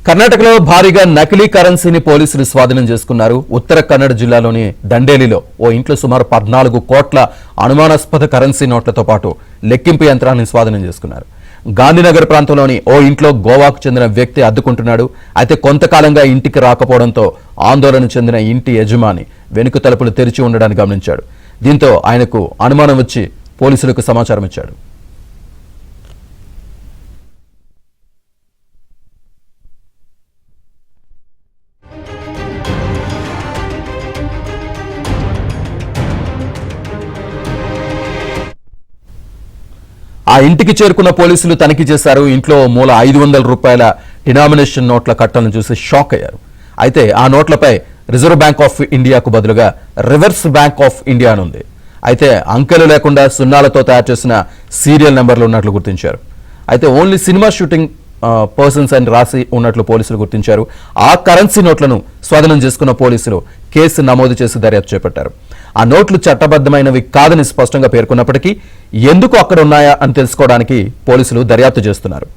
కర్ణాటకలో భారీగా నకిలీ కరెన్సీని పోలీసులు స్వాధీనం చేసుకున్నారు. ఉత్తర కన్నడ జిల్లాలోని దండేలిలో ఓ ఇంట్లో సుమారు 14 కోట్ల అనుమానాస్పద కరెన్సీ నోట్లతో పాటు లెక్కింపు యంత్రాన్ని స్వాధీనం చేసుకున్నారు. గాంధీనగర్ ప్రాంతంలోని ఓ ఇంట్లో గోవాకు చెందిన వ్యక్తి అద్దుకుంటున్నాడు. అయితే కొంతకాలంగా ఇంటికి రాకపోవడంతో ఆందోళన చెందిన ఇంటి యజమాని వెనుక తలుపులు తెరిచి ఉండడాన్ని గమనించాడు. దీంతో ఆయనకు అనుమానం వచ్చి పోలీసులకు సమాచారం ఇచ్చాడు. ఆ ఇంటికి చేరుకున్న పోలీసులు తనిఖీ చేశారు. ఇంట్లో మూల 500 రూపాయల డినామినేషన్ నోట్ల కట్టలను చూసి షాక్ అయ్యారు. అయితే ఆ నోట్లపై రిజర్వ్ బ్యాంక్ ఆఫ్ ఇండియాకు బదులుగా రివర్స్ బ్యాంక్ ఆఫ్ ఇండియా అని ఉంది. అయితే అంకెలు లేకుండా సున్నాలతో తయారు చేసిన సీరియల్ నెంబర్లు ఉన్నట్లు గుర్తించారు. అయితే ఓన్లీ సినిమా షూటింగ్ పర్సన్స్ అని రాసి ఉన్నట్లు పోలీసులు గుర్తించారు. ఆ కరెన్సీ నోట్లను స్వాధీనం చేసుకున్న పోలీసులు కేసు నమోదు చేసి దర్యాప్తు చేపట్టారు. ఆ నోట్లు చట్టబద్ధమైనవి కాదని స్పష్టంగా పేర్కొన్నప్పటికీ ఎందుకు అక్కడ ఉన్నాయా అని తెలుసుకోవడానికి పోలీసులు దర్యాప్తు చేస్తున్నారు.